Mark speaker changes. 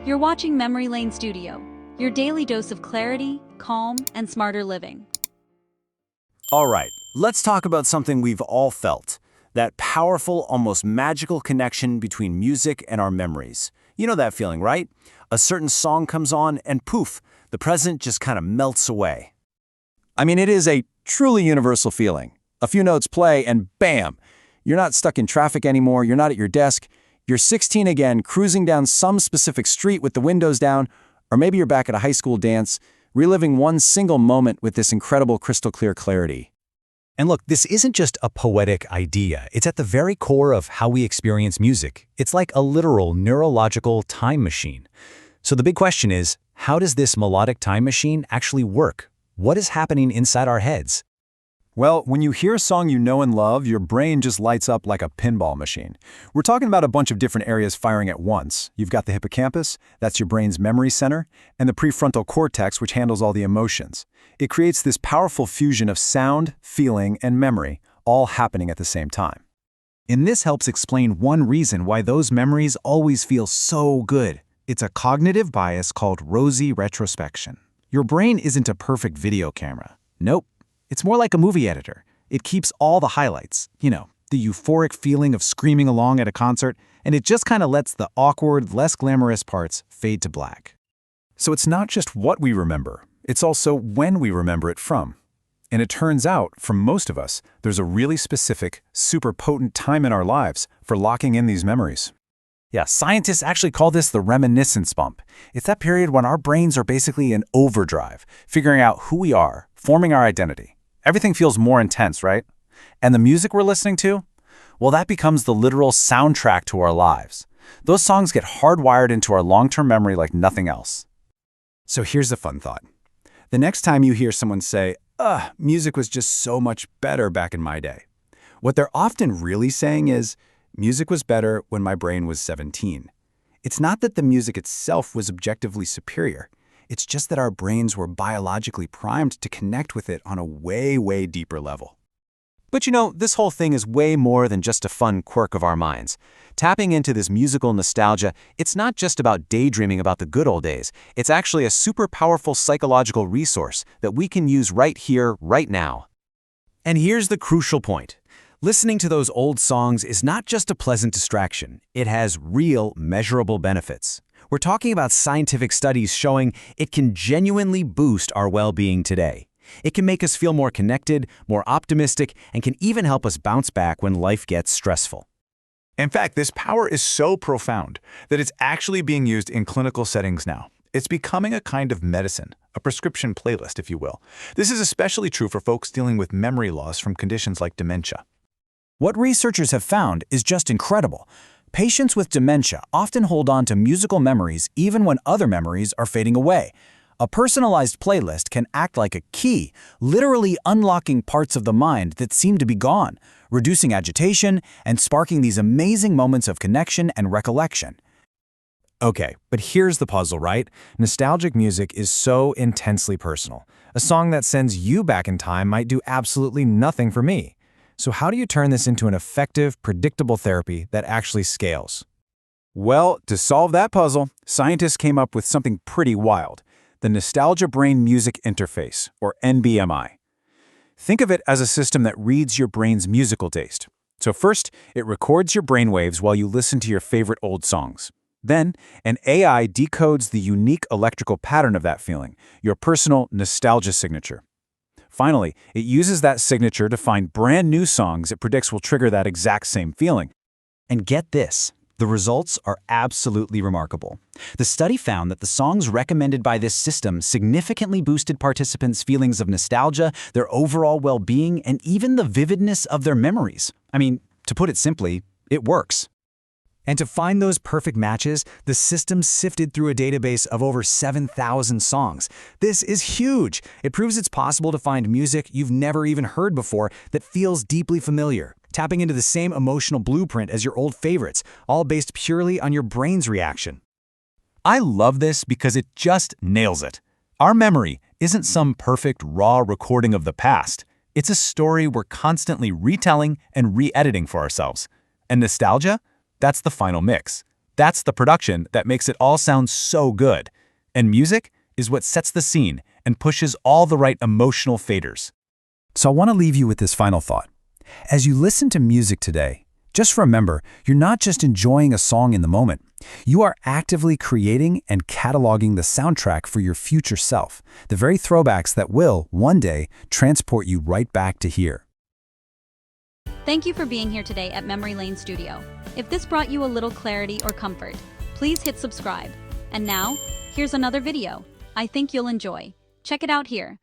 Speaker 1: You're watching Memory Lane Studio, your daily dose of clarity, calm, and smarter living.
Speaker 2: All right, let's talk about something we've all felt. That powerful, almost magical connection between music and our memories. You know that feeling, right? A certain song comes on and poof, the present just kind of melts away.
Speaker 3: I mean, it is a truly universal feeling. A few notes play and bam! You're not stuck in traffic anymore, you're not at your desk. You're 16 again, cruising down some specific street with the windows down, or maybe you're back at a high school dance, reliving one single moment with this incredible crystal clear clarity.
Speaker 4: And look, this isn't just a poetic idea. It's at the very core of how we experience music. It's like a literal neurological time machine. So the big question is, how does this melodic time machine actually work? What is happening inside our heads?
Speaker 3: Well, when you hear a song you know and love, your brain just lights up like a pinball machine. We're talking about a bunch of different areas firing at once. You've got the hippocampus, that's your brain's memory center, and the prefrontal cortex, which handles all the emotions. It creates this powerful fusion of sound, feeling, and memory, all happening at the same time.
Speaker 5: And this helps explain one reason why those memories always feel so good. It's a cognitive bias called rosy retrospection. Your brain isn't a perfect video camera. Nope. It's more like a movie editor. It keeps all the highlights, the euphoric feeling of screaming along at a concert, and it just kind of lets the awkward, less glamorous parts fade to black.
Speaker 3: So it's not just what we remember, it's also when we remember it from. And it turns out, for most of us, there's a really specific, super potent time in our lives for locking in these memories. Yeah, scientists actually call this the reminiscence bump. It's that period when our brains are basically in overdrive, figuring out who we are, forming our identity. Everything feels more intense, right? And the music we're listening to? Well, that becomes the literal soundtrack to our lives. Those songs get hardwired into our long-term memory like nothing else.
Speaker 5: So here's a fun thought. The next time you hear someone say, music was just so much better back in my day, what they're often really saying is, music was better when my brain was 17. It's not that the music itself was objectively superior. It's just that our brains were biologically primed to connect with it on a way, way deeper level.
Speaker 2: But this whole thing is way more than just a fun quirk of our minds. Tapping into this musical nostalgia, it's not just about daydreaming about the good old days. It's actually a super powerful psychological resource that we can use right here, right now. And here's the crucial point. Listening to those old songs is not just a pleasant distraction. It has real, measurable benefits. We're talking about scientific studies showing it can genuinely boost our well-being today. It can make us feel more connected, more optimistic, and can even help us bounce back when life gets stressful.
Speaker 6: In fact, this power is so profound that it's actually being used in clinical settings now. It's becoming a kind of medicine, a prescription playlist, if you will. This is especially true for folks dealing with memory loss from conditions like dementia.
Speaker 3: What researchers have found is just incredible. Patients with dementia often hold on to musical memories even when other memories are fading away. A personalized playlist can act like a key, literally unlocking parts of the mind that seem to be gone, reducing agitation and sparking these amazing moments of connection and recollection. Okay, but here's the puzzle, right? Nostalgic music is so intensely personal. A song that sends you back in time might do absolutely nothing for me. So how do you turn this into an effective, predictable therapy that actually scales? Well, to solve that puzzle, scientists came up with something pretty wild, the Nostalgia Brain Music Interface, or NBMI. Think of it as a system that reads your brain's musical taste. So first, it records your brainwaves while you listen to your favorite old songs. Then, an AI decodes the unique electrical pattern of that feeling, your personal nostalgia signature. Finally, it uses that signature to find brand new songs it predicts will trigger that exact same feeling.
Speaker 4: And get this, the results are absolutely remarkable. The study found that the songs recommended by this system significantly boosted participants' feelings of nostalgia, their overall well-being, and even the vividness of their memories. I mean, to put it simply, it works. And to find those perfect matches, the system sifted through a database of over 7,000 songs. This is huge. It proves it's possible to find music you've never even heard before that feels deeply familiar, tapping into the same emotional blueprint as your old favorites, all based purely on your brain's reaction.
Speaker 3: I love this because it just nails it. Our memory isn't some perfect, raw recording of the past. It's a story we're constantly retelling and re-editing for ourselves. And nostalgia? That's the final mix.
Speaker 6: That's the production that makes it all sound so good. And music is what sets the scene and pushes all the right emotional faders.
Speaker 3: So I want to leave you with this final thought. As you listen to music today, just remember, you're not just enjoying a song in the moment. You are actively creating and cataloging the soundtrack for your future self, the very throwbacks that will, one day, transport you right back to here.
Speaker 1: Thank you for being here today at Memory Lane Studio. If this brought you a little clarity or comfort, please hit subscribe. And now, here's another video I think you'll enjoy. Check it out here.